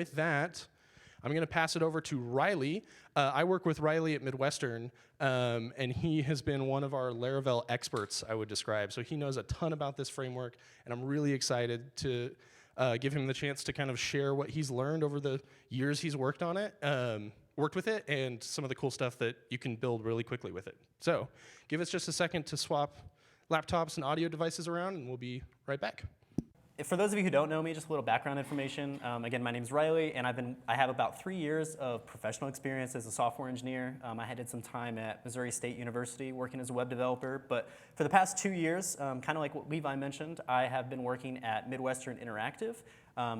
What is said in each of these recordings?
with that, I'm going to pass it over to Riley. I work with Riley at Midwestern, and he has been one of our Laravel experts, I would describe. So he knows a ton about this framework, and I'm really excited to give him the chance to kind of share what he's learned over the years he's worked on it, worked with it, and some of the cool stuff that you can build really quickly with it. So give us just a second to swap laptops and audio devices around, and we'll be right back. For those of you who don't know me, just a little background information. Again, my name's Riley, and I have about 3 years of professional experience as a software engineer. I did some time at Missouri State University working as a web developer, but for the past 2 years, kind of like what Levi mentioned, I have been working at Midwestern Interactive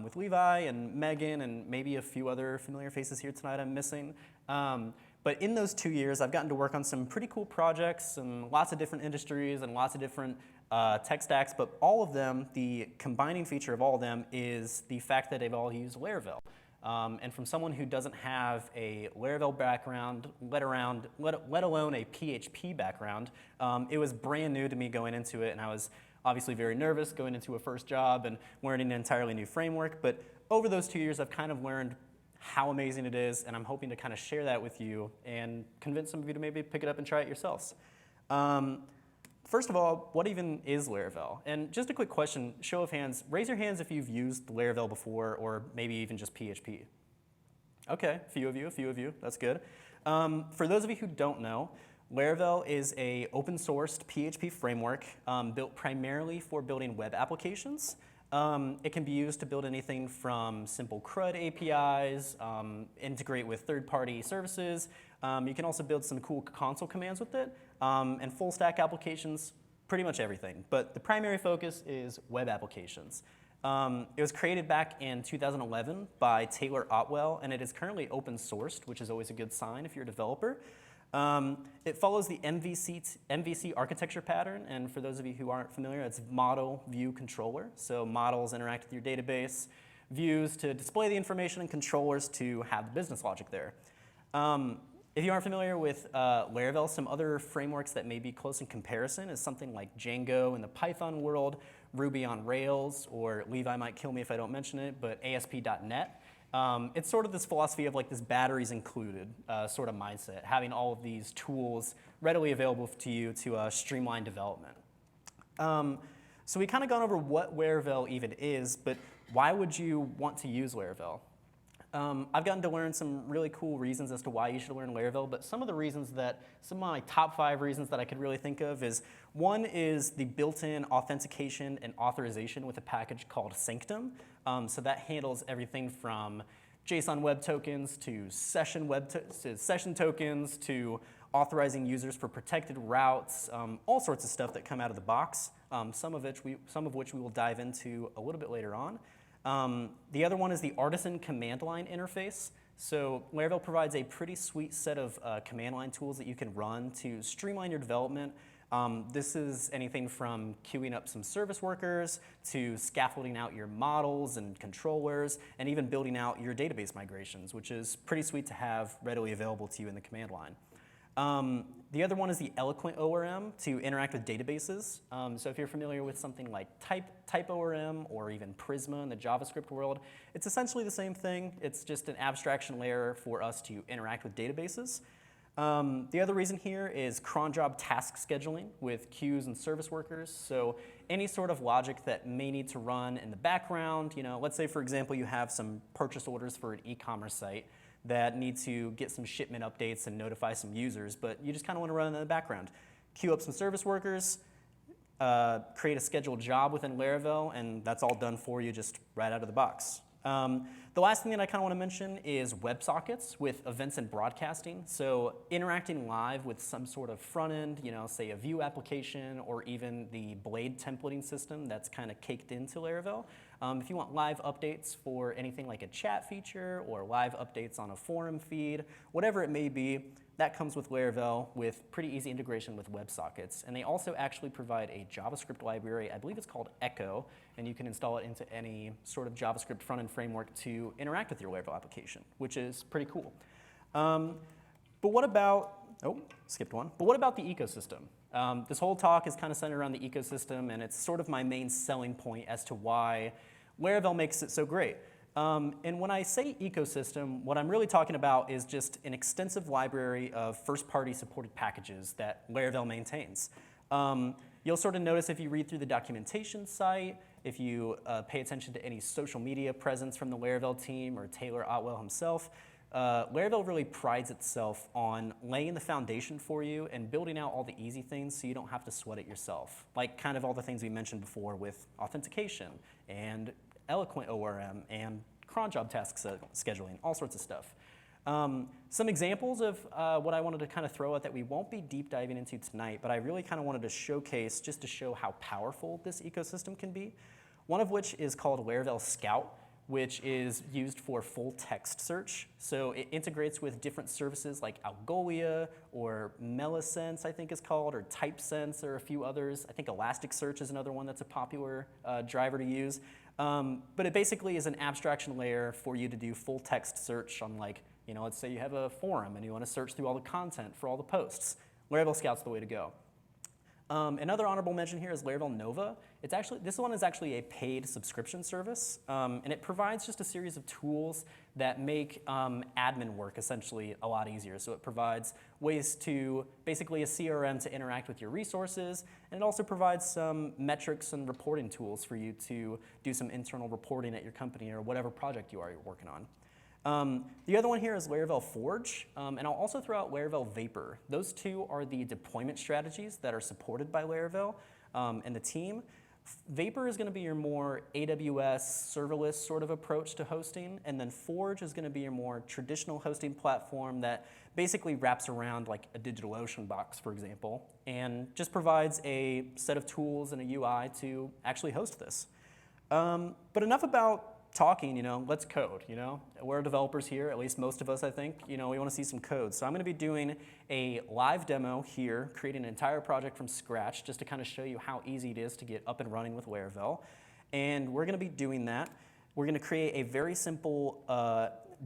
with Levi and Megan and maybe a few other familiar faces here tonight I'm missing. But in those 2 years, I've gotten to work on some pretty cool projects and lots of different industries and lots of different tech stacks, but all of them, the combining feature of all of them is the fact that they've all used Laravel. And from someone who doesn't have a Laravel background, let alone a PHP background, it was brand new to me going into it, and I was obviously very nervous going into a first job and learning an entirely new framework. But over those 2 years, I've kind of learned how amazing it is, and I'm hoping to kind of share that with you and convince some of you to maybe pick it up and try it yourselves. First of all, what even is Laravel? And just a quick question, show of hands, raise your hands if you've used Laravel before or maybe even just PHP. Okay, a few of you, that's good. For those of you who don't know, Laravel is an open sourced PHP framework built primarily for building web applications. It can be used to build anything from simple CRUD APIs, integrate with third-party services. You can also build some cool console commands with it, and full stack applications, pretty much everything. But the primary focus is web applications. It was created back in 2011 by Taylor Otwell, and it is currently open sourced, which is always a good sign if you're a developer. It follows the MVC architecture pattern, and for those of you who aren't familiar, it's model, view, controller. So models interact with your database, views to display the information, and controllers to have the business logic there. If you aren't familiar with Laravel, some other frameworks that may be close in comparison is something like Django in the Python world, Ruby on Rails, or Levi might kill me if I don't mention it, but ASP.NET. It's sort of this philosophy of like this batteries included sort of mindset, having all of these tools readily available to you to streamline development. So we kind of gone over what Laravel even is, but why would you want to use Laravel? I've gotten to learn some really cool reasons as to why you should learn Laravel, but some of my top 5 reasons that I could really think of is, one is the built-in authentication and authorization with a package called Sanctum. So that handles everything from JSON web tokens to session tokens to authorizing users for protected routes, all sorts of stuff that come out of the box, some of which we will dive into a little bit later on. The other one is the artisan command line interface. So Laravel provides a pretty sweet set of command line tools that you can run to streamline your development. This is anything from queuing up some service workers to scaffolding out your models and controllers and even building out your database migrations, which is pretty sweet to have readily available to you in the command line. The other one is the Eloquent ORM to interact with databases. So if you're familiar with something like type ORM or even Prisma in the JavaScript world, it's essentially the same thing. It's just an abstraction layer for us to interact with databases. The other reason here is cron job task scheduling with queues and service workers. So any sort of logic that may need to run in the background, let's say for example you have some purchase orders for an e-commerce site that need to get some shipment updates and notify some users, but you just kind of want to run in the background. Queue up some service workers, create a scheduled job within Laravel, and that's all done for you just right out of the box. The last thing that I kind of want to mention is WebSockets with events and broadcasting. So interacting live with some sort of front end, say a Vue application or even the Blade templating system that's kind of caked into Laravel. If you want live updates for anything like a chat feature or live updates on a forum feed, whatever it may be, that comes with Laravel with pretty easy integration with WebSockets. And they also actually provide a JavaScript library, I believe it's called Echo, and you can install it into any sort of JavaScript front-end framework to interact with your Laravel application, which is pretty cool. But what about, skipped one. But what about the ecosystem? This whole talk is kind of centered around the ecosystem, and it's sort of my main selling point as to why Laravel makes it so great. And when I say ecosystem, what I'm really talking about is just an extensive library of first-party supported packages that Laravel maintains. You'll sort of notice if you read through the documentation site, if you pay attention to any social media presence from the Laravel team or Taylor Otwell himself, Laravel really prides itself on laying the foundation for you and building out all the easy things so you don't have to sweat it yourself. Like kind of all the things we mentioned before with authentication and eloquent ORM and cron job task scheduling, all sorts of stuff. Some examples of what I wanted to kind of throw out that we won't be deep diving into tonight, but I really kind of wanted to showcase just to show how powerful this ecosystem can be. One of which is called Laravel Scout, which is used for full text search. So it integrates with different services like Algolia or Melisense, I think is called, or TypeSense, or a few others. I think Elasticsearch is another one that's a popular driver to use. But it basically is an abstraction layer for you to do full text search on, like, let's say you have a forum and you want to search through all the content for all the posts. Laravel Scout's the way to go. Another honorable mention here is Laravel Nova. This one is actually a paid subscription service, and it provides just a series of tools that make admin work essentially a lot easier. So it provides ways to, basically a CRM to interact with your resources, and it also provides some metrics and reporting tools for you to do some internal reporting at your company or whatever project you're working on. The other one here is Laravel Forge, and I'll also throw out Laravel Vapor. Those two are the deployment strategies that are supported by Laravel and the team. Vapor is going to be your more AWS serverless sort of approach to hosting, and then Forge is going to be your more traditional hosting platform that basically wraps around like a DigitalOcean box, for example, and just provides a set of tools and a UI to actually host this. But enough about talking, let's code, We're developers here, at least most of us, I think. We want to see some code. So I'm going to be doing a live demo here, creating an entire project from scratch just to kind of show you how easy it is to get up and running with Laravel. And we're going to be doing that. We're going to create a very simple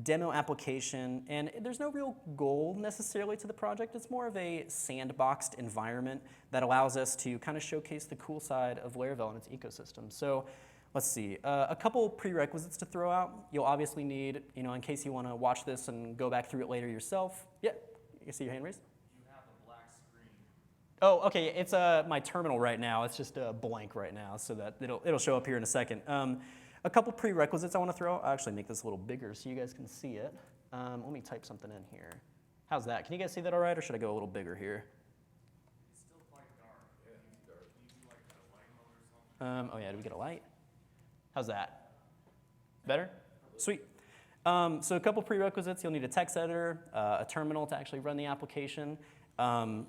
demo application, and there's no real goal necessarily to the project. It's more of a sandboxed environment that allows us to kind of showcase the cool side of Laravel and its ecosystem. So let's see, a couple prerequisites to throw out. You'll obviously need, in case you want to watch this and go back through it later yourself. Yeah, you see your hand raised? You have a black screen. Oh, okay, it's my terminal right now. It's just blank right now, so that it'll show up here in a second. A couple prerequisites I want to throw out. I'll actually make this a little bigger so you guys can see it. Let me type something in here. How's that? Can you guys see that all right, or should I go a little bigger here? It's still quite dark. Yeah, it's dark. Can you do like a light mode or something? Oh yeah, do we get a light? How's that? Better? Sweet. So a couple prerequisites. You'll need a text editor, a terminal to actually run the application,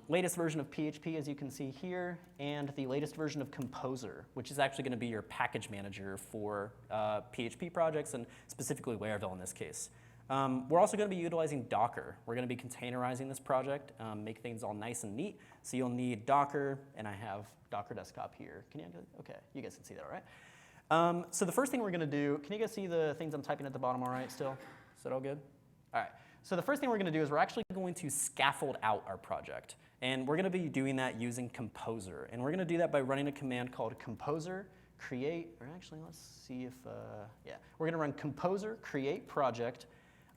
latest version of PHP, as you can see here, and the latest version of Composer, which is actually going to be your package manager for PHP projects, and specifically Laravel in this case. We're also going to be utilizing Docker. We're going to be containerizing this project, make things all nice and neat. So you'll need Docker, and I have Docker Desktop here. Okay, you guys can see that all right? So the first thing we're going to do, can you guys see the things I'm typing at the bottom all right still? Is that all good? All right. So the first thing we're going to do is we're actually going to scaffold out our project. And we're going to be doing that using Composer. And we're going to do that by running a command called composer create, or actually let's see if, yeah. We're going to run composer create project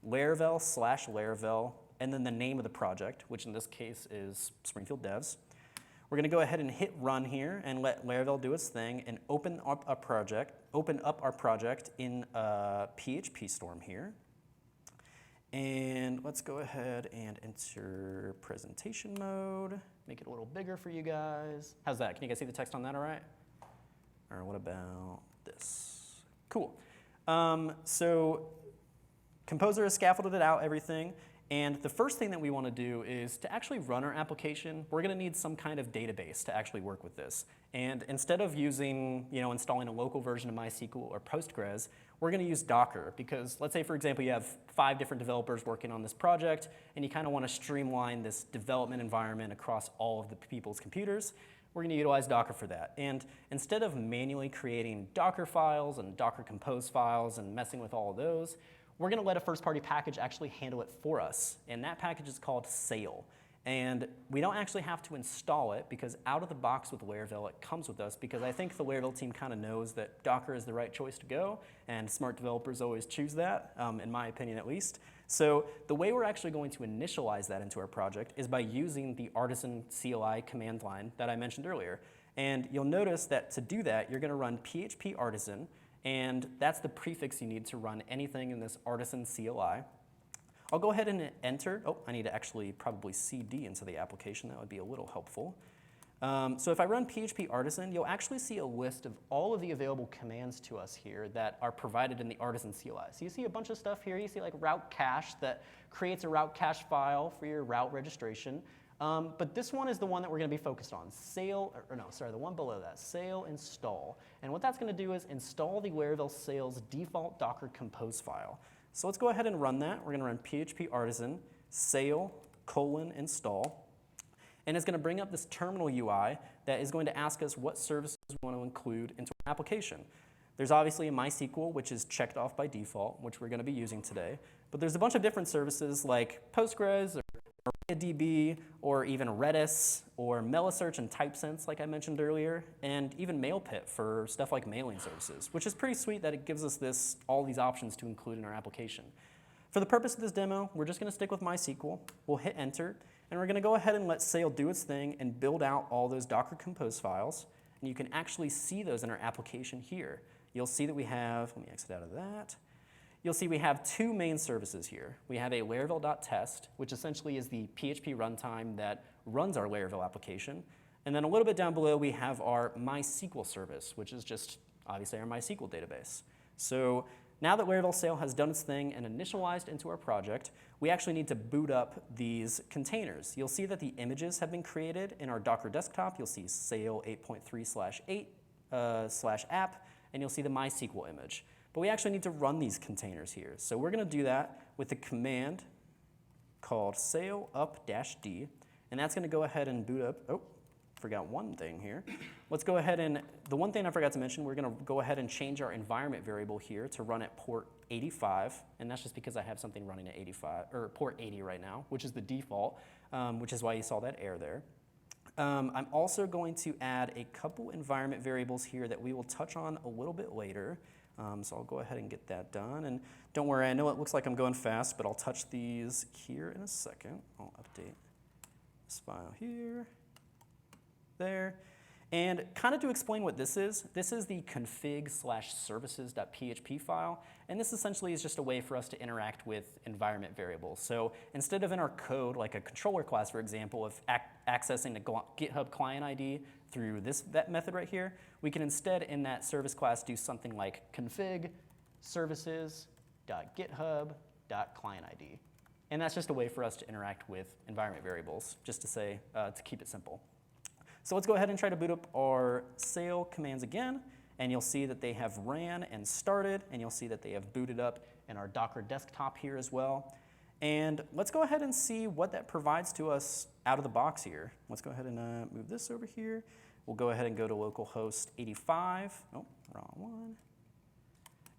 Laravel/Laravel, and then the name of the project, which in this case is Springfield Devs. We're going to go ahead and hit run here and let Laravel do its thing and open up our project in PHP Storm here. And let's go ahead and enter presentation mode. Make it a little bigger for you guys. How's that? Can you guys see the text on that all right? Or what about this? Cool. So Composer has scaffolded it out, everything. And the first thing that we want to do is to actually run our application, we're going to need some kind of database to actually work with this. And instead of using, installing a local version of MySQL or Postgres, we're going to use Docker because let's say, for example, you have 5 different developers working on this project, and you kind of want to streamline this development environment across all of the people's computers. We're going to utilize Docker for that. And instead of manually creating Docker files and Docker Compose files and messing with all of those, we're going to let a first-party package actually handle it for us. And that package is called Sail. And we don't actually have to install it because out of the box with Laravel, it comes with us because I think the Laravel team kind of knows that Docker is the right choice to go, and smart developers always choose that, in my opinion at least. So the way we're actually going to initialize that into our project is by using the artisan CLI command line that I mentioned earlier. And you'll notice that to do that, you're going to run php artisan, and that's the prefix you need to run anything in this artisan CLI. I'll go ahead and enter. Oh, I need to actually probably cd into the application. That would be a little helpful. So if I run php artisan, you'll actually see a list of all of the available commands to us here that are provided in the artisan CLI. So you see a bunch of stuff here. You see like route cache that creates a route cache file for your route registration. But this one is the one that we're going to be focused on. The one below that, sail install. And what that's going to do is install the Laravel Sail's default Docker compose file. So let's go ahead and run that. We're going to run php artisan sail:install. And it's going to bring up this terminal UI that is going to ask us what services we want to include into our application. There's obviously a MySQL, which is checked off by default, which we're going to be using today. But there's a bunch of different services like Postgres or MariaDB or even Redis or Melisearch and TypeSense, like I mentioned earlier, and even MailPit for stuff like mailing services, which is pretty sweet that it gives us all these options to include in our application. For the purpose of this demo, we're just going to stick with MySQL. We'll hit enter, and we're going to go ahead and let Sail do its thing and build out all those Docker Compose files. And you can actually see those in our application here. You'll see that we have, let me exit out of that. You'll see we have two main services here. We have a Laravel.test, which essentially is the PHP runtime that runs our Laravel application. And then a little bit down below, we have our MySQL service, which is just obviously our MySQL database. So now that Laravel Sail has done its thing and initialized into our project, we actually need to boot up these containers. You'll see that the images have been created in our Docker desktop. You'll see Sail 8.3/8/app, and you'll see the MySQL image. But we actually need to run these containers here. So we're going to do that with a command called sail up-d, and that's going to go ahead and boot up. Oh, forgot one thing here. Let's go ahead and, the one thing I forgot to mention, we're going to go ahead and change our environment variable here to run at port 85, and that's just because I have something running at 85, or port 80 right now, which is the default, which is why you saw that error there. I'm also going to add a couple environment variables here that we will touch on a little bit later. So I'll go ahead and get that done. And don't worry, I know it looks like I'm going fast, but I'll touch these here in a second. I'll update this file here, there. And kind of to explain what this is the config/services.php file. And this essentially is just a way for us to interact with environment variables. So instead of in our code, like a controller class, for example, of accessing the GitHub client ID through that method right here, we can instead in that service class do something like config services.github.clientID. And that's just a way for us to interact with environment variables, just to say, to keep it simple. So let's go ahead and try to boot up our sail commands again, and you'll see that they have ran and started, and you'll see that they have booted up in our Docker desktop here as well. And let's go ahead and see what that provides to us out of the box here. Let's go ahead and move this over here. We'll go ahead and go to localhost 85. Oh, wrong one.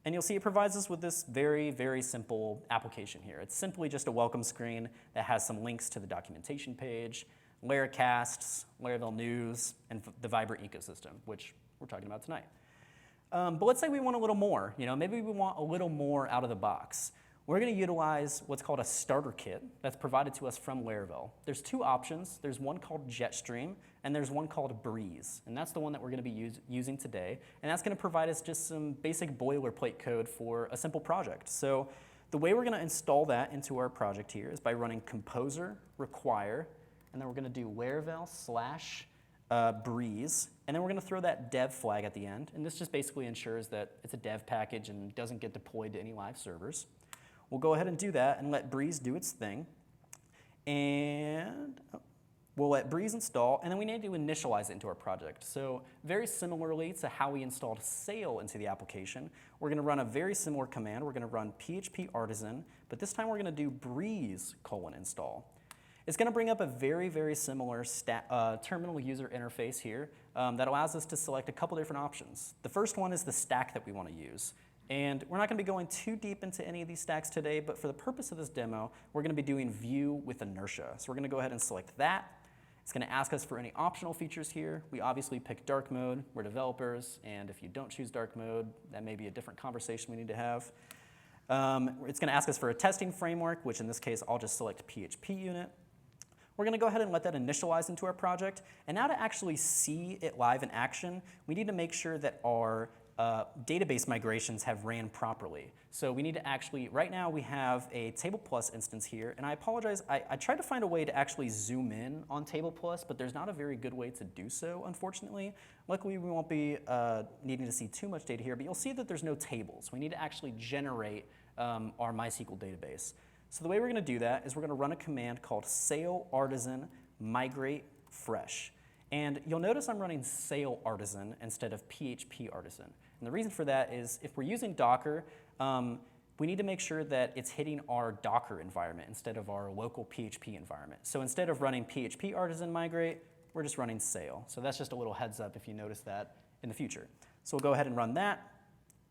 And you'll see it provides us with this very, very simple application here. It's simply just a welcome screen that has some links to the documentation page, Laracasts, Laravel News, and the Vibrant ecosystem, which we're talking about tonight. But let's say we want a little more. Maybe we want a little more out of the box. We're going to utilize what's called a starter kit that's provided to us from Laravel. There's two options. There's one called Jetstream, and there's one called Breeze. And that's the one that we're going to be using today. And that's going to provide us just some basic boilerplate code for a simple project. So the way we're going to install that into our project here is by running composer require, and then we're going to do Laravel/Breeze, and then we're going to throw that dev flag at the end. And this just basically ensures that it's a dev package and doesn't get deployed to any live servers. We'll go ahead and do that and let Breeze do its thing. And we'll let Breeze install, and then we need to initialize it into our project. So very similarly to how we installed Sail into the application, we're going to run a very similar command. We're going to run php artisan, but this time we're going to do Breeze:install. It's going to bring up a very, very similar terminal user interface here that allows us to select a couple different options. The first one is the stack that we want to use. And we're not going to be going too deep into any of these stacks today, but for the purpose of this demo, we're going to be doing view with inertia. So we're going to go ahead and select that. It's going to ask us for any optional features here. We obviously pick dark mode. We're developers, and if you don't choose dark mode, that may be a different conversation we need to have. It's going to ask us for a testing framework, which in this case, I'll just select PHP unit. We're going to go ahead and let that initialize into our project. And now to actually see it live in action, we need to make sure that our database migrations have ran properly. So we need to actually, right now we have a Table Plus instance here, and I apologize, I tried to find a way to actually zoom in on Table Plus, but there's not a very good way to do so, unfortunately. Luckily, we won't be needing to see too much data here, but you'll see that there's no tables. We need to actually generate our MySQL database. So the way we're gonna do that is we're gonna run a command called sail artisan migrate fresh. And you'll notice I'm running sail artisan instead of PHP artisan. And the reason for that is if we're using Docker, we need to make sure that it's hitting our Docker environment instead of our local PHP environment. So instead of running PHP artisan migrate, we're just running sail. So that's just a little heads up if you notice that in the future. So we'll go ahead and run that.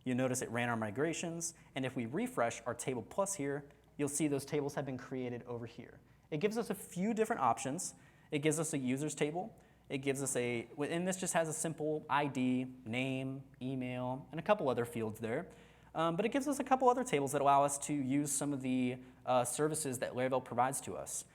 You'll notice it ran our migrations. And if we refresh our Table Plus here, you'll see those tables have been created over here. It gives us a few different options. It gives us a users table. It gives us and this just has a simple ID, name, email, and a couple other fields there. But it gives us a couple other tables that allow us to use some of the services that Laravel provides to us.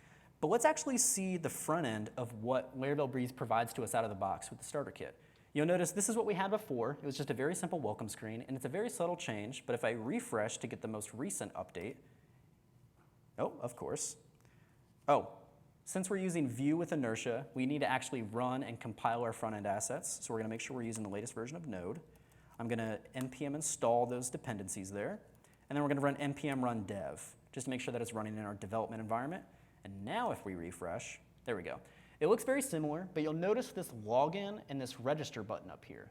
But let's actually see the front end of what Laravel Breeze provides to us out of the box with the starter kit. You'll notice this is what we had before. It was just a very simple welcome screen, and it's a very subtle change, but if I refresh to get the most recent update, oh, of course. Oh, since we're using view with inertia, we need to actually run and compile our front-end assets. So we're gonna make sure we're using the latest version of Node. I'm gonna npm install those dependencies there. And then we're gonna run npm run dev, just to make sure that it's running in our development environment. And now if we refresh, there we go. It looks very similar, but you'll notice this login and this register button up here.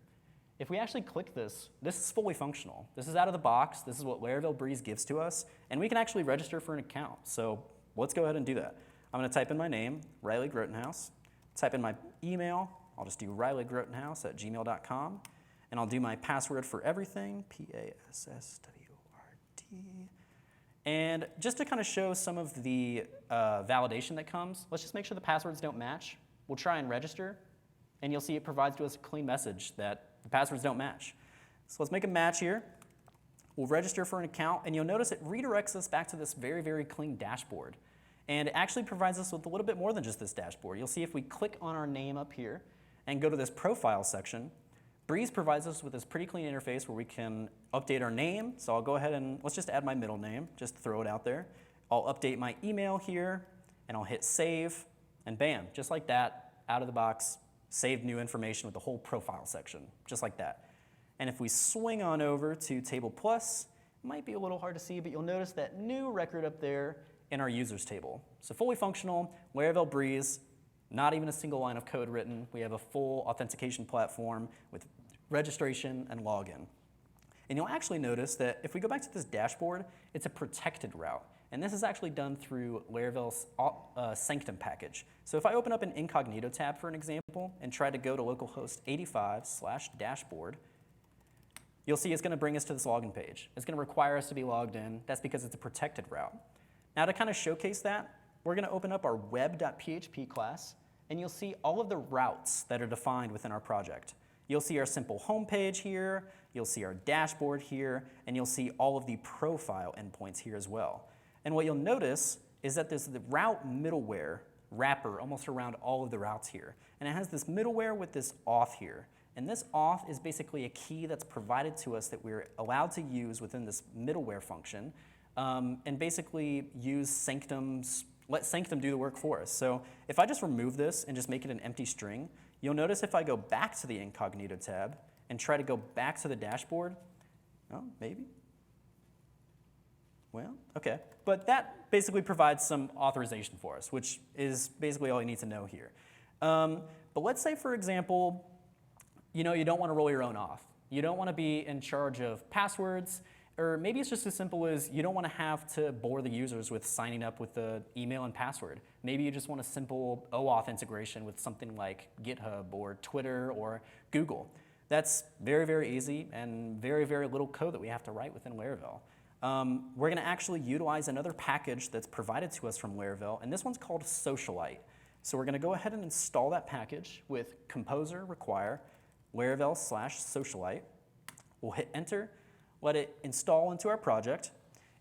If we actually click this, this is fully functional. This is out of the box. This is what Laravel Breeze gives to us. And we can actually register for an account. So let's go ahead and do that. I'm going to type in my name, Riley Grotenhuis. Type in my email. I'll just do rileygrotenhuis@gmail.com. And I'll do my password for everything, PASSWORD. And just to kind of show some of the validation that comes, let's just make sure the passwords don't match. We'll try and register. And you'll see it provides to us a clean message that the passwords don't match. So let's make a match here. We'll register for an account. And you'll notice it redirects us back to this very, very clean dashboard. And it actually provides us with a little bit more than just this dashboard. You'll see if we click on our name up here and go to this profile section, Breeze provides us with this pretty clean interface where we can update our name. So I'll go ahead and let's just add my middle name, just throw it out there. I'll update my email here and I'll hit save and bam, just like that, out of the box, saved new information with the whole profile section, just like that. And if we swing on over to Table Plus, it might be a little hard to see, but you'll notice that new record up there in our users table. So fully functional, Laravel Breeze, not even a single line of code written. We have a full authentication platform with registration and login. And you'll actually notice that if we go back to this dashboard, it's a protected route. And this is actually done through Laravel's Sanctum package. So if I open up an incognito tab, for an example, and try to go to localhost 85/dashboard, you'll see it's going to bring us to this login page. It's going to require us to be logged in. That's because it's a protected route. Now to kind of showcase that, we're going to open up our web.php class, and you'll see all of the routes that are defined within our project. You'll see our simple home page here, you'll see our dashboard here, and you'll see all of the profile endpoints here as well. And what you'll notice is that there's the route middleware wrapper almost around all of the routes here. And it has this middleware with this auth here. And this auth is basically a key that's provided to us that we're allowed to use within this middleware function. And basically use Sanctum's, let Sanctum do the work for us. So if I just remove this and just make it an empty string, you'll notice if I go back to the incognito tab and try to go back to the dashboard, oh, maybe. Well, okay. But that basically provides some authorization for us, which is basically all you need to know here. But let's say, for example, you don't want to roll your own auth. You don't want to be in charge of passwords. Or maybe it's just as simple as you don't want to have to bore the users with signing up with the email and password. Maybe you just want a simple OAuth integration with something like GitHub or Twitter or Google. That's very, very easy and very, very little code that we have to write within Laravel. We're going to actually utilize another package that's provided to us from Laravel, and this one's called Socialite. So we're going to go ahead and install that package with composer require Laravel/Socialite. We'll hit enter, let it install into our project.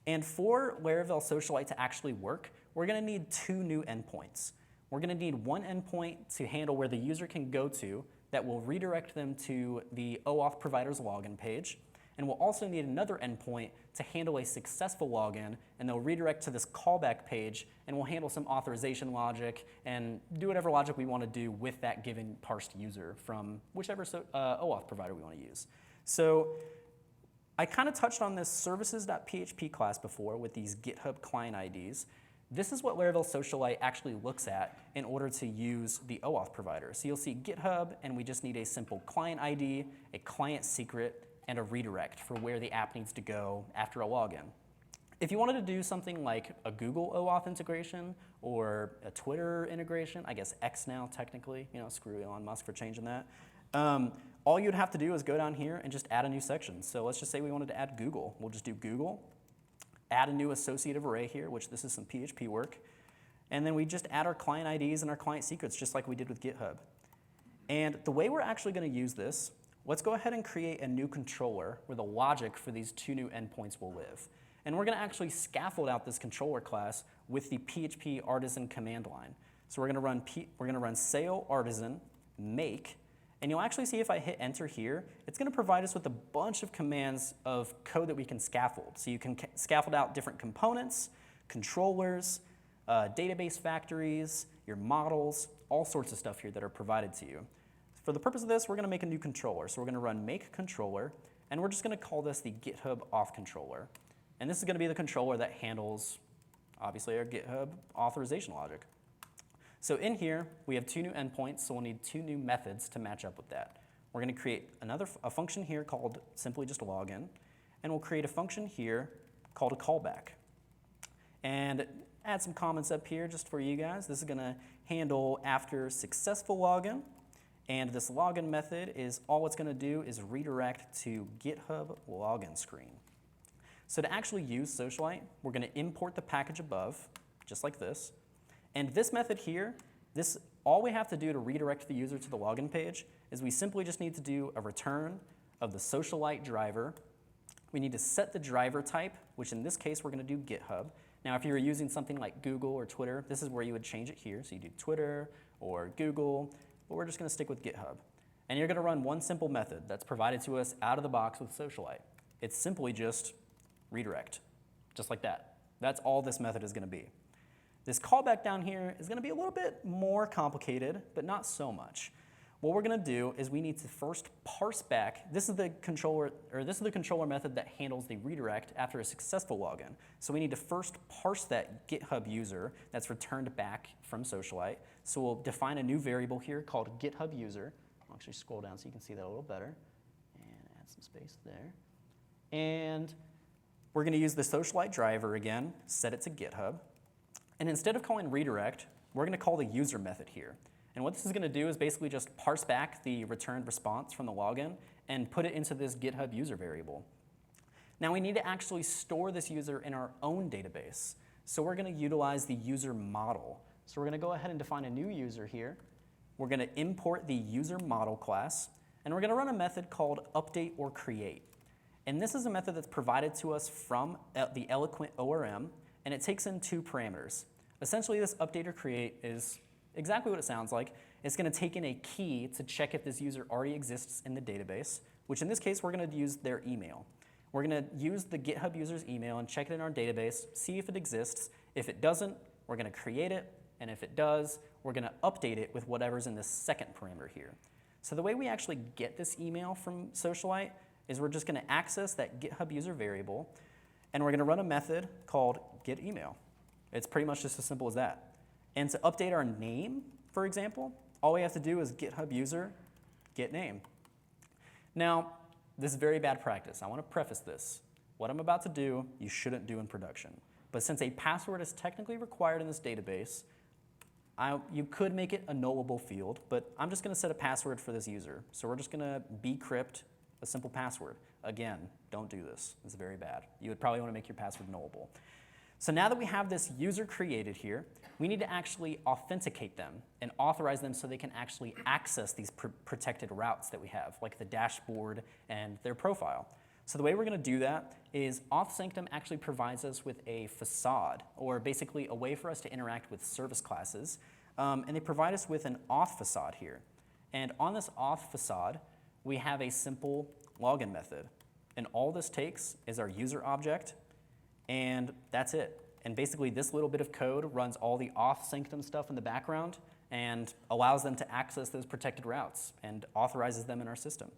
And for Laravel Socialite to actually work, we're going to need two new endpoints. We're going to need one endpoint to handle where the user can go to that will redirect them to the OAuth provider's login page. And we'll also need another endpoint to handle a successful login, and they'll redirect to this callback page, and we'll handle some authorization logic and do whatever logic we want to do with that given parsed user from whichever OAuth provider we want to use. So I kind of touched on this services.php class before with these GitHub client IDs. This is what Laravel Socialite actually looks at in order to use the OAuth provider. So you'll see GitHub, and we just need a simple client ID, a client secret, and a redirect for where the app needs to go after a login. If you wanted to do something like a Google OAuth integration or a Twitter integration, I guess X now technically, screw Elon Musk for changing that. All you'd have to do is go down here and just add a new section. So let's just say we wanted to add Google. We'll just do Google, add a new associative array here, which this is some PHP work, and then we just add our client IDs and our client secrets just like we did with GitHub. And the way we're actually going to use this, let's go ahead and create a new controller where the logic for these two new endpoints will live. And we're going to actually scaffold out this controller class with the PHP artisan command line. So we're going to run sail artisan make, and you'll actually see if I hit enter here, it's going to provide us with a bunch of commands of code that we can scaffold. So you can scaffold out different components, controllers, database factories, your models, all sorts of stuff here that are provided to you. For the purpose of this, we're going to make a new controller. So we're going to run make controller, and we're just going to call this the GitHub auth controller. And this is going to be the controller that handles, obviously, our GitHub authorization logic. So in here, we have two new endpoints, so we'll need two new methods to match up with that. We're going to create a function here called simply just login, and we'll create a function here called a callback. And add some comments up here just for you guys. This is going to handle after successful login. And this login method is all it's going to do is redirect to GitHub login screen. So to actually use Socialite, we're going to import the package above, just like this. And this method here, all we have to do to redirect the user to the login page is we simply just need to do a return of the Socialite driver. We need to set the driver type, which in this case we're going to do GitHub. Now if you were using something like Google or Twitter, this is where you would change it here. So you do Twitter or Google. But we're just going to stick with GitHub. And you're going to run one simple method that's provided to us out of the box with Socialite. It's simply just redirect, just like that. That's all this method is going to be. This callback down here is going to be a little bit more complicated, but not so much. What we're going to do is we need to first parse back. This is the controller method that handles the redirect after a successful login. So we need to first parse that GitHub user that's returned back from Socialite. So we'll define a new variable here called GitHub user. I'll actually scroll down so you can see that a little better. And add some space there. And we're going to use the Socialite driver again, set it to GitHub. And instead of calling redirect, we're going to call the user method here. And what this is going to do is basically just parse back the returned response from the login and put it into this GitHub user variable. Now we need to actually store this user in our own database. So we're going to utilize the user model. So we're going to go ahead and define a new user here. We're going to import the user model class, and we're going to run a method called update or create. And this is a method that's provided to us from the Eloquent ORM, and it takes in two parameters. Essentially, this update or create is exactly what it sounds like. It's going to take in a key to check if this user already exists in the database, which in this case, we're going to use their email. We're going to use the GitHub user's email and check it in our database, see if it exists. If it doesn't, we're going to create it. And if it does, we're going to update it with whatever's in the second parameter here. So the way we actually get this email from Socialite is we're just going to access that GitHub user variable, and we're going to run a method called getEmail. It's pretty much just as simple as that. And to update our name, for example, all we have to do is GitHub user getName. Now, this is very bad practice. I want to preface this. What I'm about to do, you shouldn't do in production. But since a password is technically required in this database, You could make it a nullable field, but I'm just going to set a password for this user. So we're just going to bcrypt a simple password. Again, don't do this. It's very bad. You would probably want to make your password nullable. So now that we have this user created here, we need to actually authenticate them and authorize them so they can actually access these protected routes that we have, like the dashboard and their profile. So the way we're going to do that is auth-sanctum actually provides us with a facade, or basically a way for us to interact with service classes. And they provide us with an auth facade here. And on this auth facade, we have a simple login method. And all this takes is our user object, and that's it. And basically this little bit of code runs all the auth sanctum stuff in the background and allows them to access those protected routes and authorizes them in our system.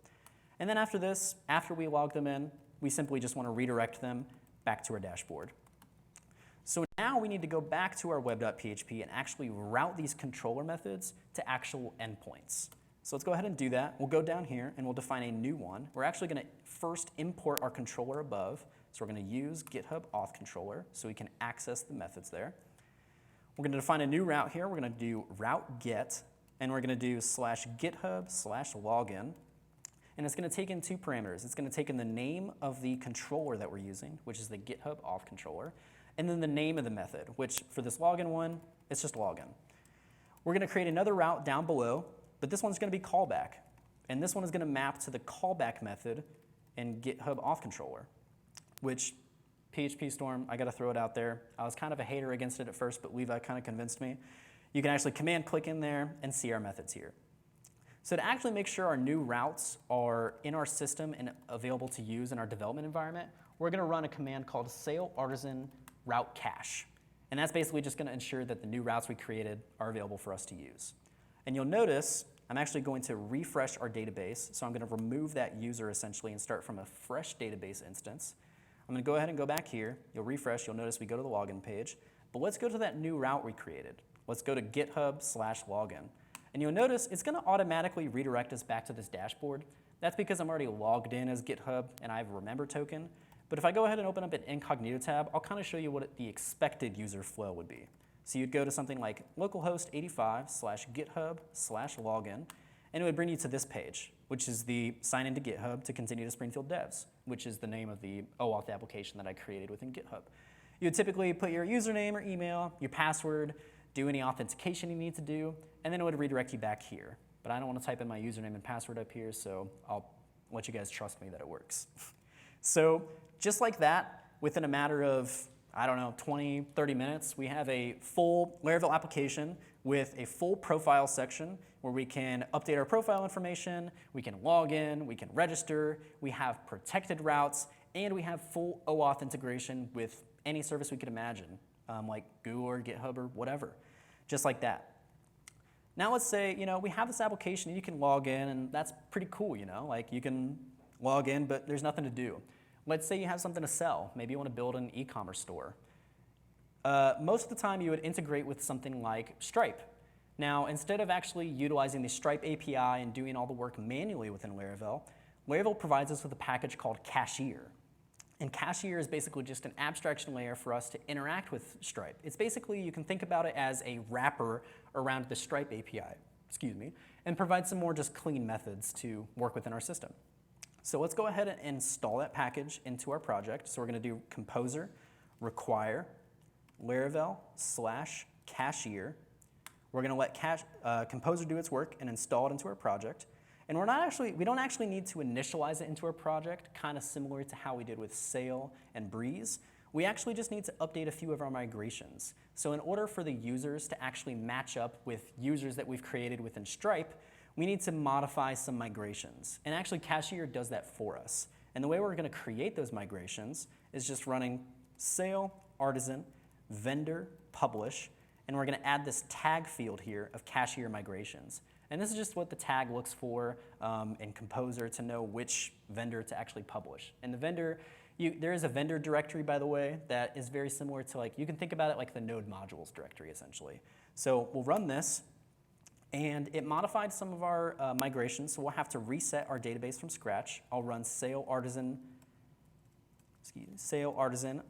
And then after this, after we log them in, we simply just want to redirect them back to our dashboard. So now we need to go back to our web.php and actually route these controller methods to actual endpoints. So let's go ahead and do that. We'll go down here and we'll define a new one. We're actually going to first import our controller above. So we're going to use GitHub auth controller so we can access the methods there. We're going to define a new route here. We're going to do route get, and we're going to do /github/login. And it's going to take in two parameters. It's going to take in the name of the controller that we're using, which is the GitHub auth controller, and then the name of the method, which for this login one, it's just login. We're going to create another route down below, but this one's going to be callback. And this one is going to map to the callback method in GitHub auth controller, which PHP Storm, I got to throw it out there. I was kind of a hater against it at first, but Levi kind of convinced me. You can actually command click in there and see our methods here. So to actually make sure our new routes are in our system and available to use in our development environment, we're going to run a command called sail_artisan route cache. And that's basically just going to ensure that the new routes we created are available for us to use. And you'll notice I'm actually going to refresh our database. So I'm going to remove that user essentially and start from a fresh database instance. I'm going to go ahead and go back here. You'll refresh. You'll notice we go to the login page. But let's go to that new route we created. Let's go to github/login. And you'll notice it's going to automatically redirect us back to this dashboard. That's because I'm already logged in as GitHub and I have a remember token. But if I go ahead and open up an incognito tab, I'll kind of show you what the expected user flow would be. So you'd go to something like localhost 85/github/login, and it would bring you to this page, which is the sign into GitHub to continue to Springfield devs, which is the name of the OAuth application that I created within GitHub. You would typically put your username or email, your password, do any authentication you need to do, and then it would redirect you back here. But I don't want to type in my username and password up here, so I'll let you guys trust me that it works. So just like that, within a matter of, I don't know, 20, 30 minutes, we have a full Laravel application with a full profile section where we can update our profile information, we can log in, we can register, we have protected routes, and we have full OAuth integration with any service we could imagine, like Google or GitHub or whatever, just like that. Now let's say, we have this application and you can log in and that's pretty cool, like you can log in, but there's nothing to do. Let's say you have something to sell. Maybe you want to build an e-commerce store. Most of the time you would integrate with something like Stripe. Now, instead of actually utilizing the Stripe API and doing all the work manually within Laravel, Laravel provides us with a package called Cashier. And Cashier is basically just an abstraction layer for us to interact with Stripe. It's basically, you can think about it as a wrapper around the Stripe API, and provide some more just clean methods to work within our system. So let's go ahead and install that package into our project. So we're going to do composer require Laravel/cashier. We're going to let composer do its work and install it into our project. And we don't actually need to initialize it into our project, kind of similar to how we did with Sail and Breeze. We actually just need to update a few of our migrations. So in order for the users to actually match up with users that we've created within Stripe, we need to modify some migrations. And actually, Cashier does that for us. And the way we're going to create those migrations is just running sail_artisan vendor publish, and we're going to add this tag field here of Cashier migrations. And this is just what the tag looks for in Composer to know which vendor to actually publish. And the vendor, there is a vendor directory, by the way, that is very similar to you can think about it like the node modules directory, essentially. So we'll run this. And it modified some of our migrations, so we'll have to reset our database from scratch. I'll run sail_artisan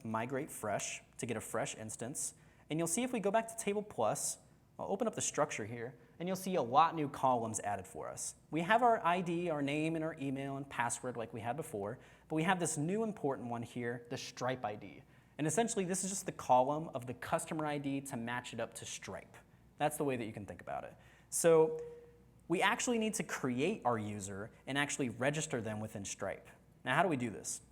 migrate fresh to get a fresh instance. And you'll see if we go back to table plus, I'll open up the structure here, and you'll see a lot new columns added for us. We have our ID, our name, and our email and password like we had before, but we have this new important one here, the Stripe ID. And essentially, this is just the column of the customer ID to match it up to Stripe. That's the way that you can think about it. So we actually need to create our user and actually register them within Stripe. Now, how do we do this?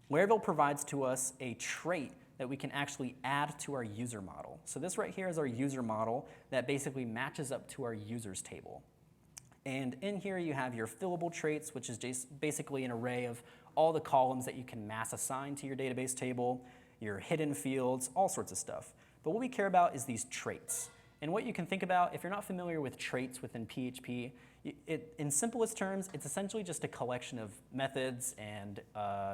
Laravel provides to us a trait that we can actually add to our user model. So this right here is our user model that basically matches up to our users table. And in here you have your fillable traits, which is just basically an array of all the columns that you can mass assign to your database table, your hidden fields, all sorts of stuff. But what we care about is these traits. And what you can think about, if you're not familiar with traits within PHP, in simplest terms, it's essentially just a collection of methods and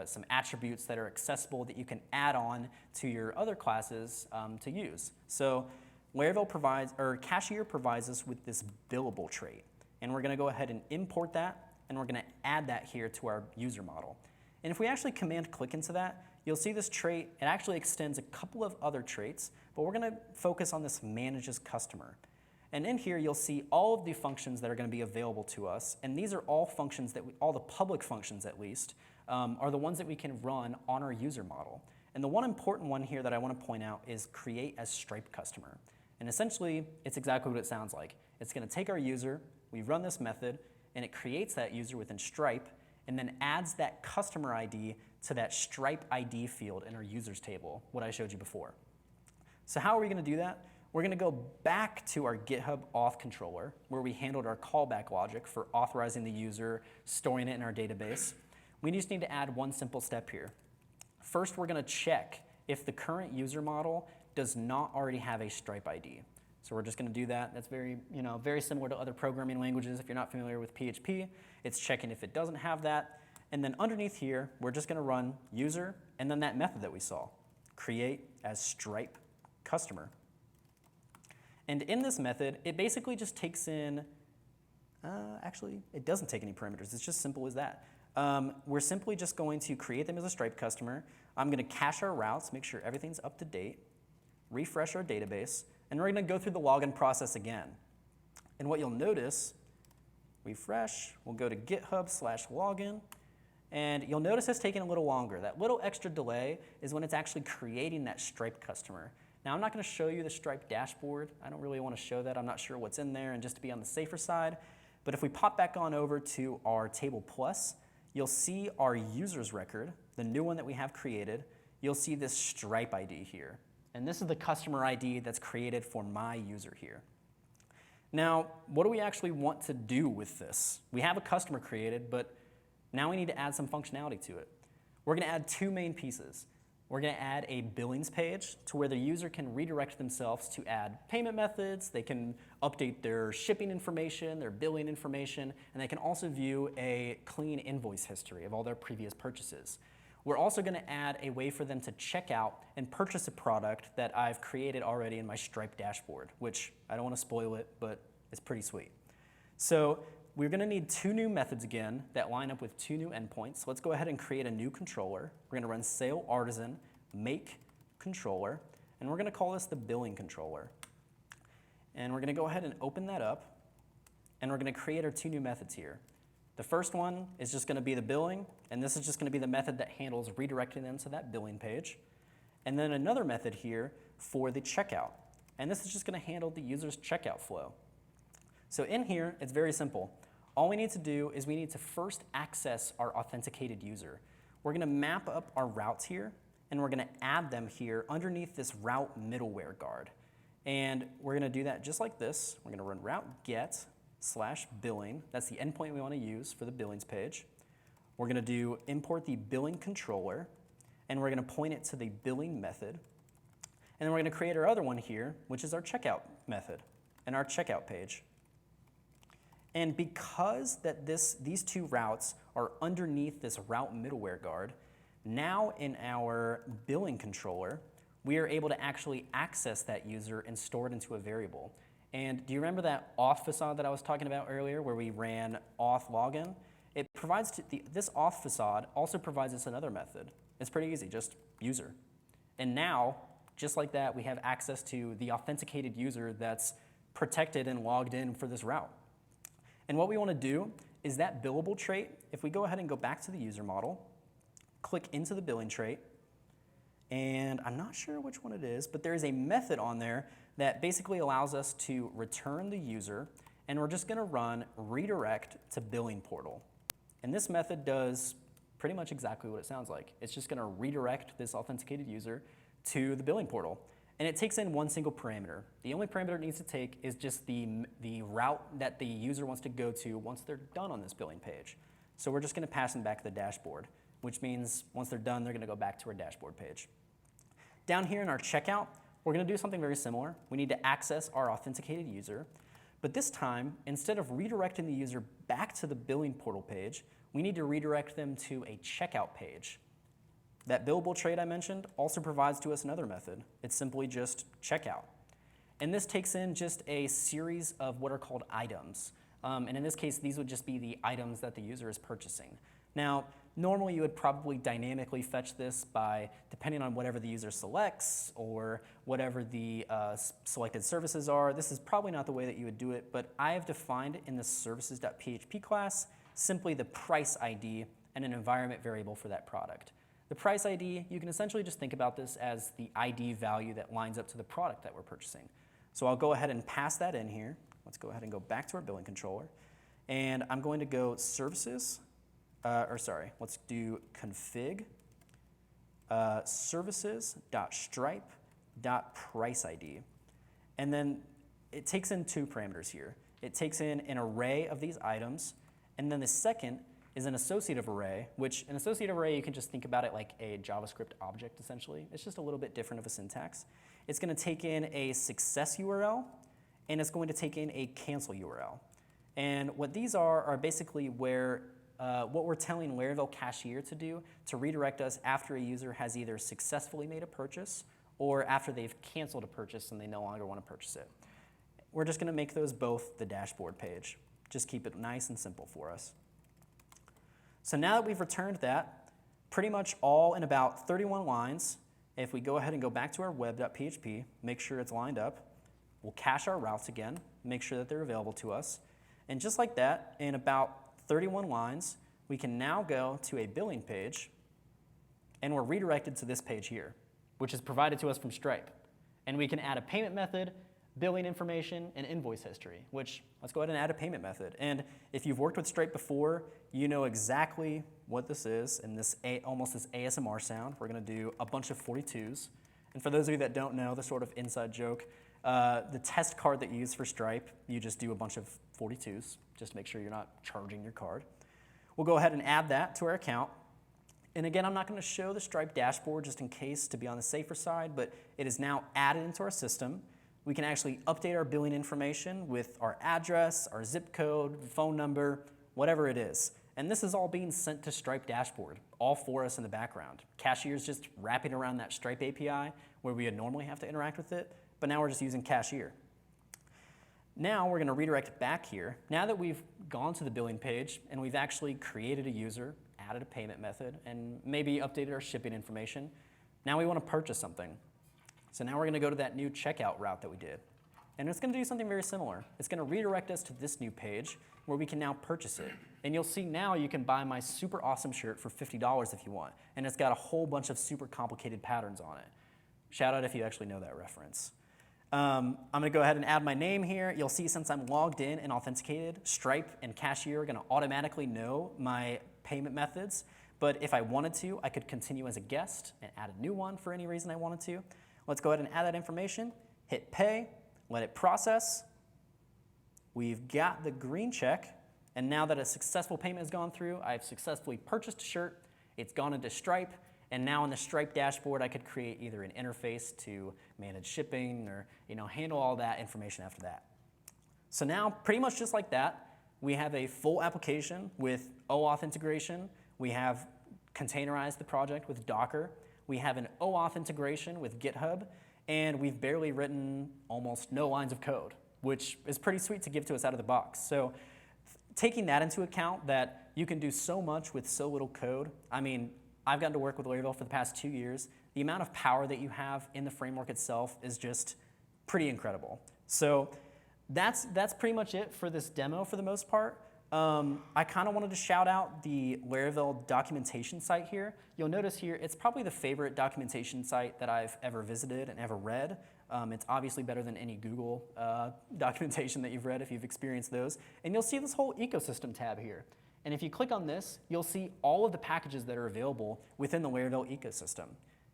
some attributes that are accessible that you can add on to your other classes to use. So Laravel provides, or Cashier provides us with this billable trait. And we're going to go ahead and import that, and we're going to add that here to our user model. And if we actually command click into that, you'll see this trait, it actually extends a couple of other traits, but we're going to focus on this manages customer. And in here, you'll see all of the functions that are going to be available to us, and these are all functions that all the public functions at least, are the ones that we can run on our user model. And the one important one here that I want to point out is create as Stripe customer. And essentially, it's exactly what it sounds like. It's going to take our user, we run this method, and it creates that user within Stripe, and then adds that customer ID to that Stripe ID field in our users table, what I showed you before. So how are we going to do that? We're going to go back to our GitHub auth controller, where we handled our callback logic for authorizing the user, storing it in our database. We just need to add one simple step here. First, we're going to check if the current user model does not already have a Stripe ID. So we're just going to do that. That's very similar to other programming languages. If you're not familiar with PHP, it's checking if it doesn't have that. And then underneath here, we're just going to run user and then that method that we saw, create as Stripe customer. And in this method, it basically just takes in, actually, it doesn't take any parameters. It's just simple as that. We're simply just going to create them as a Stripe customer. I'm going to cache our routes, make sure everything's up to date, refresh our database, and we're going to go through the login process again. And what you'll notice, refresh, we'll go to github/login, and you'll notice it's taking a little longer. That little extra delay is when it's actually creating that Stripe customer. Now, I'm not going to show you the Stripe dashboard. I don't really want to show that. I'm not sure what's in there, and just to be on the safer side. But if we pop back on over to our table plus, you'll see our users record, the new one that we have created. You'll see this Stripe ID here. And this is the customer ID that's created for my user here. Now, what do we actually want to do with this? We have a customer created, but now we need to add some functionality to it. We're going to add two main pieces. We're going to add a billings page to where the user can redirect themselves to add payment methods. They can update their shipping information, their billing information, and they can also view a clean invoice history of all their previous purchases. We're also going to add a way for them to check out and purchase a product that I've created already in my Stripe dashboard, which I don't want to spoil it, but it's pretty sweet. So we're going to need two new methods again that line up with two new endpoints. So let's go ahead and create a new controller. We're going to run sale artisan make controller, and we're going to call this the billing controller. And we're going to go ahead and open that up, and we're going to create our two new methods here. The first one is just going to be the billing, and this is just going to be the method that handles redirecting them to that billing page. And then another method here for the checkout, and this is just going to handle the user's checkout flow. So in here, it's very simple. All we need to do is we need to first access our authenticated user. We're going to map up our routes here, and we're going to add them here underneath this route middleware guard. And we're going to do that just like this. We're going to run route get/billing. That's the endpoint we want to use for the billings page. We're going to do import the billing controller, and we're going to point it to the billing method. And then we're going to create our other one here, which is our checkout method and our checkout page. And because that these two routes are underneath this route middleware guard, now in our billing controller, we are able to actually access that user and store it into a variable. And do you remember that auth facade that I was talking about earlier where we ran auth login? It provides this auth facade also provides us another method. It's pretty easy, just user. And now, just like that, we have access to the authenticated user that's protected and logged in for this route. And what we want to do is that billable trait, if we go ahead and go back to the user model, click into the billing trait, and I'm not sure which one it is, but there is a method on there that basically allows us to return the user, and we're just going to run redirect to billing portal. And this method does pretty much exactly what it sounds like. It's just going to redirect this authenticated user to the billing portal. And it takes in one single parameter. The only parameter it needs to take is just the route that the user wants to go to once they're done on this billing page. So we're just going to pass them back to the dashboard, which means once they're done, they're going to go back to our dashboard page. Down here in our checkout, we're going to do something very similar. We need to access our authenticated user. But this time, instead of redirecting the user back to the billing portal page, we need to redirect them to a checkout page. That billable trait I mentioned also provides to us another method. It's simply just checkout. And this takes in just a series of what are called items. And in this case, these would just be the items that the user is purchasing. Now, normally you would probably dynamically fetch this by, depending on whatever the user selects or whatever the selected services are. This is probably not the way that you would do it, but I have defined in the services.php class simply the price ID and an environment variable for that product. The price ID, you can essentially just think about this as the ID value that lines up to the product that we're purchasing. So I'll go ahead and pass that in here. Let's go ahead and go back to our billing controller. And I'm going to go services, let's do config services.stripe.price ID. And then it takes in two parameters here. It takes in an array of these items, and then the second is an associative array, which an associative array, you can just think about it like a JavaScript object, essentially. It's just a little bit different of a syntax. It's going to take in a success URL, and it's going to take in a cancel URL. And what these are basically where what we're telling Laravel Cashier to do to redirect us after a user has either successfully made a purchase or after they've canceled a purchase and they no longer want to purchase it. We're just going to make those both the dashboard page. Just keep it nice and simple for us. So now that we've returned that, pretty much all in about 31 lines, if we go ahead and go back to our web.php, make sure it's lined up, we'll cache our routes again, make sure that they're available to us. And just like that, in about 31 lines, we can now go to a billing page, and we're redirected to this page here, which is provided to us from Stripe. And we can add a payment method, billing information, and invoice history, which let's go ahead and add a payment method. And if you've worked with Stripe before, you know exactly what this is, and this almost this ASMR sound. We're going to do a bunch of 42s. And for those of you that don't know, the sort of inside joke, the test card that you use for Stripe, you just do a bunch of 42s, just to make sure you're not charging your card. We'll go ahead and add that to our account. And again, I'm not going to show the Stripe dashboard just in case to be on the safer side, but it is now added into our system. We can actually update our billing information with our address, our zip code, phone number, whatever it is. And this is all being sent to Stripe dashboard, all for us in the background. Cashier's just wrapping around that Stripe API where we would normally have to interact with it, but now we're just using Cashier. Now we're going to redirect back here. Now that we've gone to the billing page and we've actually created a user, added a payment method, and maybe updated our shipping information, now we want to purchase something. So now we're going to go to that new checkout route that we did. And it's going to do something very similar. It's going to redirect us to this new page where we can now purchase it. And you'll see now you can buy my super awesome shirt for $50 if you want. And it's got a whole bunch of super complicated patterns on it. Shout out if you actually know that reference. I'm going to go ahead and add my name here. You'll see since I'm logged in and authenticated, Stripe and Cashier are going to automatically know my payment methods. But if I wanted to, I could continue as a guest and add a new one for any reason I wanted to. Let's go ahead and add that information, hit pay, let it process. We've got the green check, and now that a successful payment has gone through, I've successfully purchased a shirt, it's gone into Stripe, and now in the Stripe dashboard, I could create either an interface to manage shipping or handle all that information after that. So now, pretty much just like that, we have a full application with OAuth integration. We have containerized the project with Docker. We have an OAuth integration with GitHub, and we've barely written almost no lines of code, which is pretty sweet to give to us out of the box. So taking that into account, that you can do so much with so little code, I mean, I've gotten to work with Laravel for the past 2 years. The amount of power that you have in the framework itself is just pretty incredible. So that's pretty much it for this demo for the most part. I kind of wanted to shout out the Laravel documentation site here. You'll notice here, it's probably the favorite documentation site that I've ever visited and ever read. It's obviously better than any Google documentation that you've read if you've experienced those. And you'll see this whole ecosystem tab here. And if you click on this, you'll see all of the packages that are available within the Laravel ecosystem.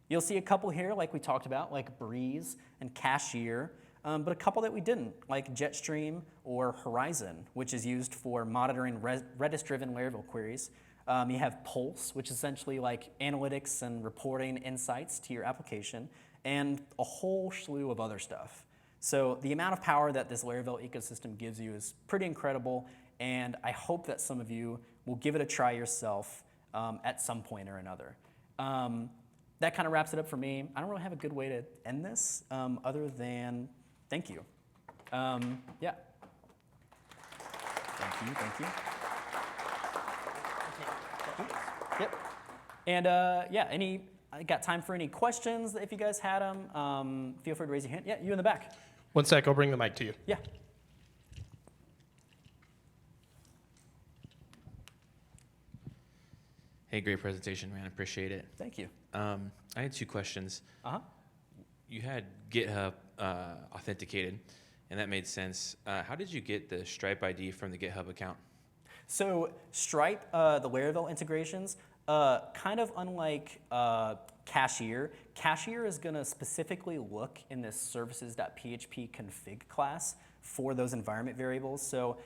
You'll see a couple here, like we talked about, like Breeze and Cashier, but a couple that we didn't, like Jetstream or Horizon, which is used for monitoring Redis-driven Laravel queries. You have Pulse, which is essentially like analytics and reporting insights to your application, and a whole slew of other stuff. So the amount of power that this Laravel ecosystem gives you is pretty incredible, and I hope that some of you will give it a try yourself at some point or another. That kind of wraps it up for me. I don't really have a good way to end this other than thank you. Yeah. Thank you. Yep. And yeah, I got time for any questions if you guys had them. Feel free to raise your hand. Yeah, you in the back. One sec, I'll bring the mic to you. Yeah. Hey, great presentation, man. Appreciate it. Thank you. I had two questions. Uh-huh. You had GitHub authenticated, and that made sense. How did you get the Stripe ID from the GitHub account? So Stripe, the Laravel integrations, kind of unlike Cashier, Cashier is going to specifically look in this services.php config class for those environment variables. So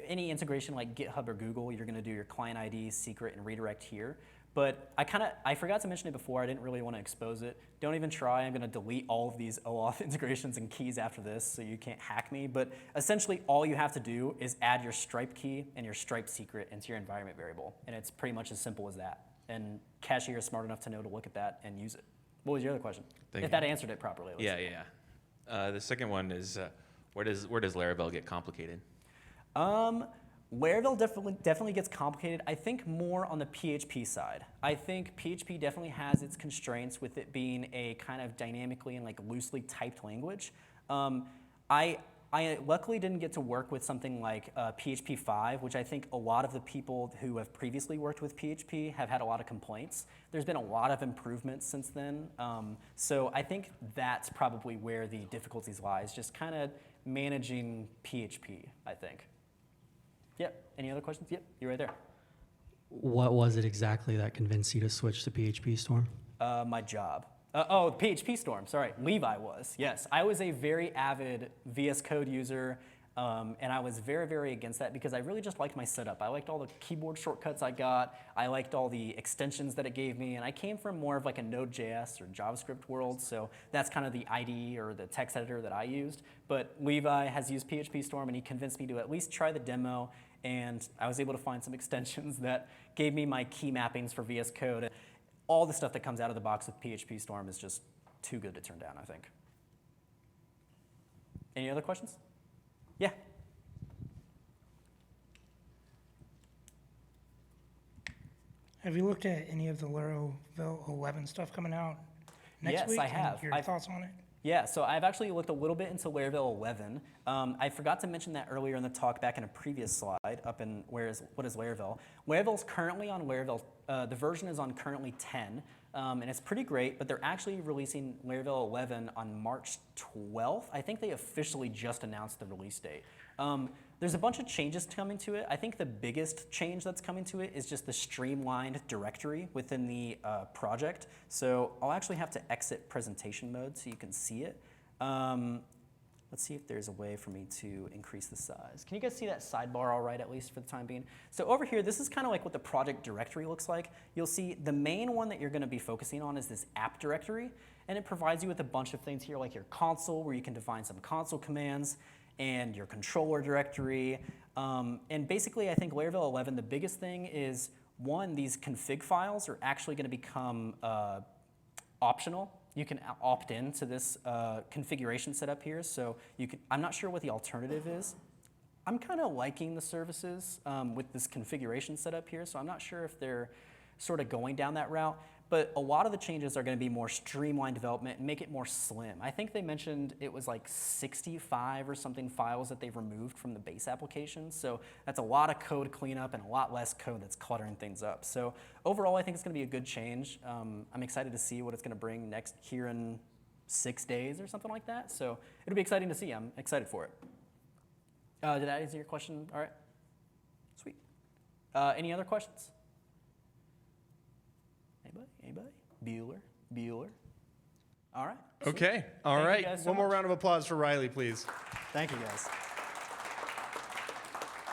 any integration like GitHub or Google, you're going to do your client ID, secret, and redirect here. But I forgot to mention it before. I didn't really want to expose it. Don't even try. I'm going to delete all of these OAuth integrations and keys after this so you can't hack me. But essentially, all you have to do is add your Stripe key and your Stripe secret into your environment variable. And it's pretty much as simple as that. And Cashier is smart enough to know to look at that and use it. What was your other question? If that answered it properly. Yeah. The second one is, where does Laravel get complicated? Laravel definitely gets complicated. I think more on the PHP side. I think PHP definitely has its constraints with it being a kind of dynamically and like loosely typed language. I luckily didn't get to work with something like PHP 5, which I think a lot of the people who have previously worked with PHP have had a lot of complaints. There's been a lot of improvements since then. So I think that's probably where the difficulties lies, just kind of managing PHP, I think. Yep. Any other questions? Yep. You're right there. What was it exactly that convinced you to switch to PHP Storm? My job. PHP Storm. Sorry, Levi was. Yes, I was a very avid VS Code user, and I was very, very against that because I really just liked my setup. I liked all the keyboard shortcuts I got. I liked all the extensions that it gave me, and I came from more of like a Node.js or JavaScript world, so that's kind of the IDE or the text editor that I used. But Levi has used PHP Storm, and he convinced me to at least try the demo. And I was able to find some extensions that gave me my key mappings for VS Code. All the stuff that comes out of the box with PHP Storm is just too good to turn down, I think. Any other questions? Yeah. Have you looked at any of the Laravel 11 stuff coming out next week? Yes, I have. Your thoughts on it? Yeah, so I've actually looked a little bit into Laravel 11. I forgot to mention that earlier in the talk back in a previous slide up in what is Laravel. Laravel's currently on Laravel, the version is on currently 10, and it's pretty great, but they're actually releasing Laravel 11 on March 12th. I think they officially just announced the release date. There's a bunch of changes coming to it. I think the biggest change that's coming to it is just the streamlined directory within the project. So I'll actually have to exit presentation mode so you can see it. Let's see if there's a way for me to increase the size. Can you guys see that sidebar all right, at least for the time being? So over here, this is kind of like what the project directory looks like. You'll see the main one that you're going to be focusing on is this app directory, and it provides you with a bunch of things here like your console, where you can define some console commands, and your controller directory. And basically, I think Laravel 11, the biggest thing is, one, these config files are actually going to become optional. You can opt in to this configuration setup here. So you can, I'm not sure what the alternative is. I'm kind of liking the services with this configuration setup here, so I'm not sure if they're sort of going down that route. but a lot of the changes are going to be more streamlined development and make it more slim. I think they mentioned it was like 65 or something files that they've removed from the base application. So that's a lot of code cleanup and a lot less code that's cluttering things up. So overall, I think it's going to be a good change. I'm excited to see what it's going to bring next here in 6 days or something like that. So it'll be exciting to see. I'm excited for it. Did that answer your question? All right. Sweet. Any other questions? Anybody? Bueller? All right. Sweet. Okay. All Thank you right. guys so One more much. round of applause for Riley, please. Thank you, guys.